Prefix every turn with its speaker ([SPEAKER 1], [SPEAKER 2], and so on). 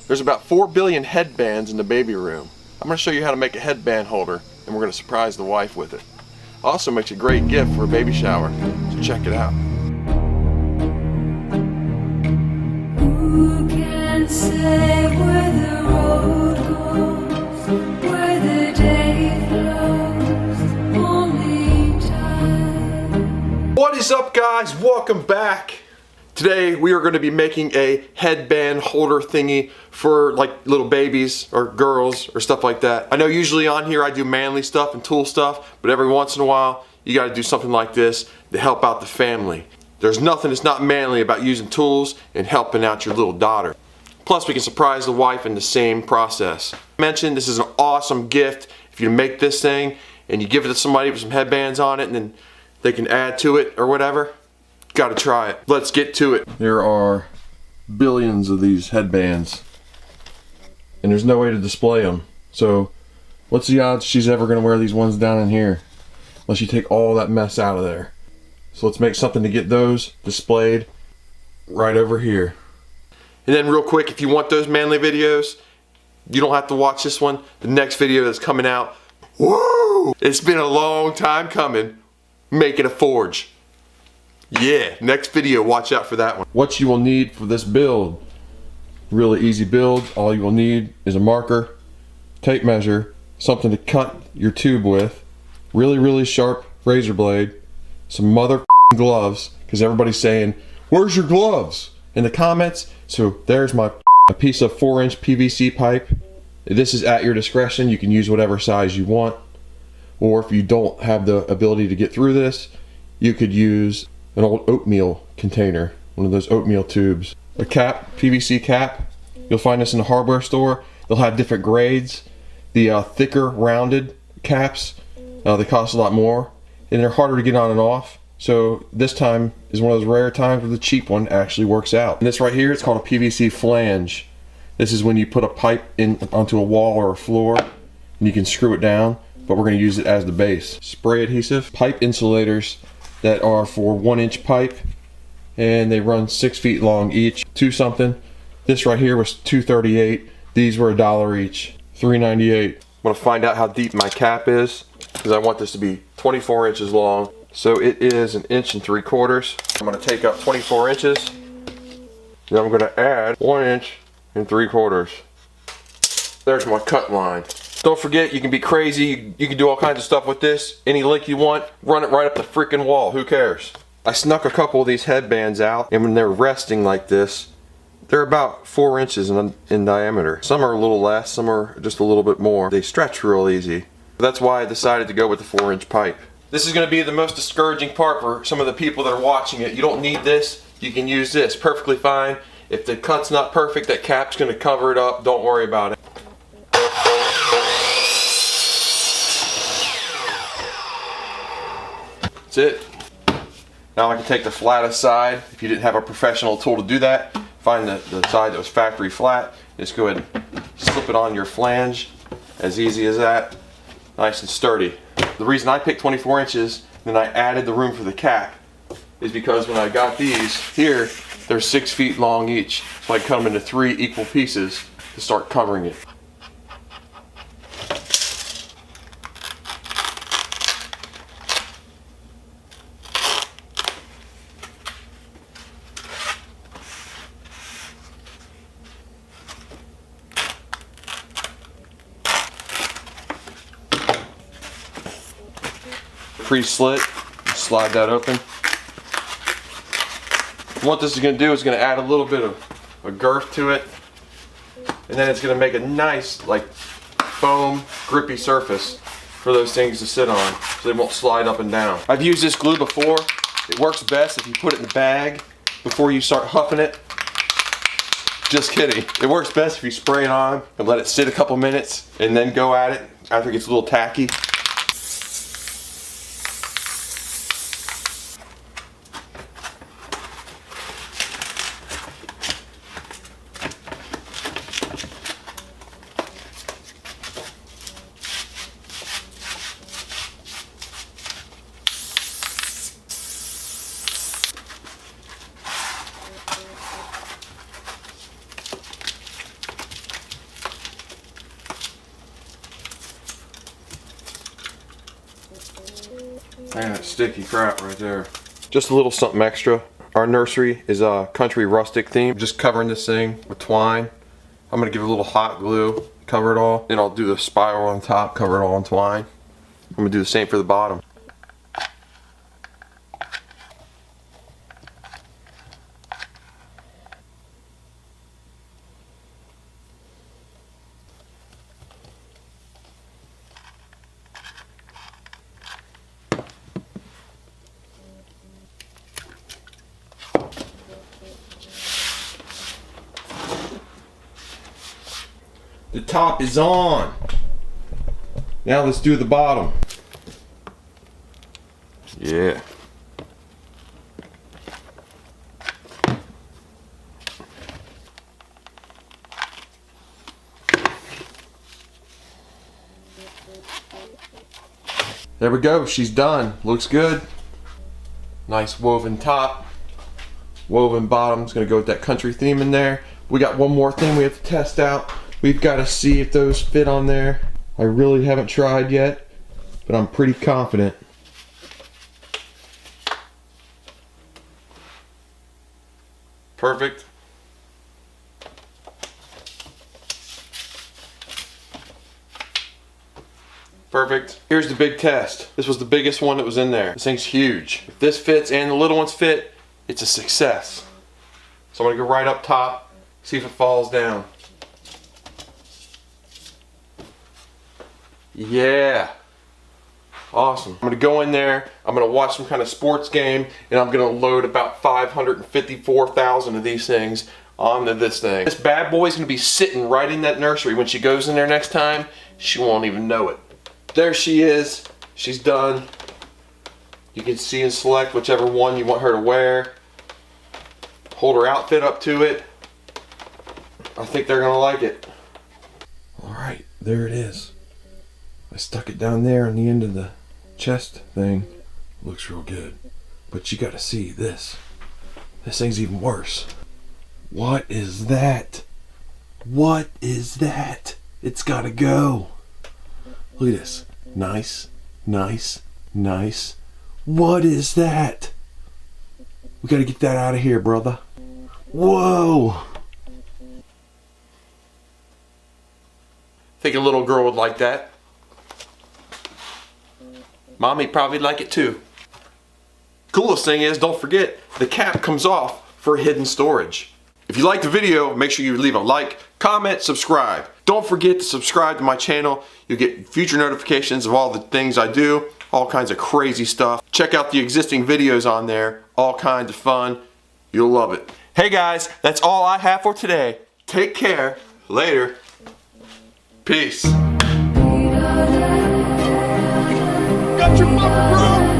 [SPEAKER 1] There's about 4 billion headbands in the baby room. I'm going to show you how to make a headband holder, and we're going to surprise the wife with it. Also makes a great gift for a baby shower, so check it out.
[SPEAKER 2] Who can say where the road goes, where the day flows, only time.
[SPEAKER 1] What is up, guys? Welcome back. Today we are going to be making a headband holder thingy for like little babies or girls or stuff like that. I know usually on here I do manly stuff and tool stuff, but every once in a while you got to do something like this to help out the family. There's nothing that's not manly about using tools and helping out your little daughter. Plus we can surprise the wife in the same process. I mentioned this is an awesome gift if you make this thing and you give it to somebody with some headbands on it and then they can add to it or whatever. Gotta try it. Let's get to it. There are billions of these headbands and there's no way to display them. So what's the odds she's ever gonna wear these ones down in here unless you take all that mess out of there. So let's make something to get those displayed right over here. And then real quick, if you want those manly videos, you don't have to watch this one. The next video that's coming out, woo! It's been a long time coming, making a forge. Yeah, next video, watch out for that one. What you will need for this build, really easy build. All you will need is a marker, tape measure, something to cut your tube with, really sharp razor blade, some mother gloves, because everybody's saying, where's your gloves? In the comments. So there's a piece of 4-inch PVC pipe. This is at your discretion. You can use whatever size you want. Or if you don't have the ability to get through this, you could use an old oatmeal container, one of those oatmeal tubes. A cap, PVC cap. You'll find this in the hardware store. They'll have different grades. The thicker rounded caps, they cost a lot more and they're harder to get on and off. So this time is one of those rare times where the cheap one actually works out. And this right here, it's called a PVC flange. This is when you put a pipe in onto a wall or a floor and you can screw it down, but we're going to use it as the base. Spray adhesive, pipe insulators that are for 1-inch pipe and they run 6 feet long each, $2 something. This right here was $2.38. These were $1 each, $3.98. I'm going to find out how deep my cap is because I want this to be 24 inches long. So it is 1 3/4 inches. I'm going to take up 24 inches. Then I'm going to add 1 3/4 inches. There's my cut line. Don't forget, you can be crazy. You can do all kinds of stuff with this. Any length you want, run it right up the freaking wall. Who cares? I snuck a couple of these headbands out, and when they're resting like this, they're about 4 inches in diameter. Some are a little less, some are just a little bit more. They stretch real easy. That's why I decided to go with the 4-inch pipe. This is going to be the most discouraging part for some of the people that are watching it. You don't need this. You can use this perfectly fine. If the cut's not perfect, that cap's going to cover it up. Don't worry about it. That's it. Now I can take the flattest side. If you didn't have a professional tool to do that, find the side that was factory flat. Just go ahead and slip it on your flange. As easy as that. Nice and sturdy. The reason I picked 24 inches, then I added the room for the cap, is because when I got these here, they're 6 feet long each. So I cut them into 3 equal pieces to start covering it. Pre-slit, slide that open. What this is going to do is going to add a little bit of a girth to it, and then it's going to make a nice like foam grippy surface for those things to sit on so they won't slide up and down. I've used this glue before. It works best if you put it in the bag before you start huffing it. Just kidding. It works best if you spray it on and let it sit a couple minutes and then go at it after it gets a little tacky. Man, that sticky crap right there. Just a little something extra. Our nursery is a country rustic theme. Just covering this thing with twine. I'm gonna give it a little hot glue, cover it all. Then I'll do the spiral on top, cover it all in twine. I'm gonna do the same for the bottom. The top is on. Now let's do the bottom. Yeah. There we go, she's done. Looks good. Nice woven top. Woven bottom's gonna go with that country theme in there. We got one more thing we have to test out. We've got to see if those fit on there. I really haven't tried yet, but I'm pretty confident. Perfect. Perfect. Here's the big test. This was the biggest one that was in there. This thing's huge. If this fits and the little ones fit, it's a success. So I'm gonna go right up top, see if it falls down. Yeah. Awesome. I'm gonna go in there, I'm gonna watch some kind of sports game, and I'm gonna load about 554,000 of these things onto this thing. This bad boy's gonna be sitting right in that nursery. When she goes in there next time, she won't even know it. There she is. She's done. You can see and select whichever one you want her to wear. Hold her outfit up to it. I think they're gonna like it. Alright, there it is. I stuck it down there on the end of the chest thing. Looks real good. But you gotta see this. This thing's even worse. What is that? What is that? It's gotta go. Look at this. Nice, nice, nice. What is that? We gotta get that out of here, brother. Whoa! Think a little girl would like that. Mommy probably like it too. Coolest thing is, don't forget, the cap comes off for hidden storage. If you liked the video, make sure you leave a like, comment, subscribe. Don't forget to subscribe to my channel. You'll get future notifications of all the things I do, all kinds of crazy stuff. Check out the existing videos on there, all kinds of fun. You'll love it. Hey guys, that's all I have for today. Take care. Later. Peace. Got your mother, bro!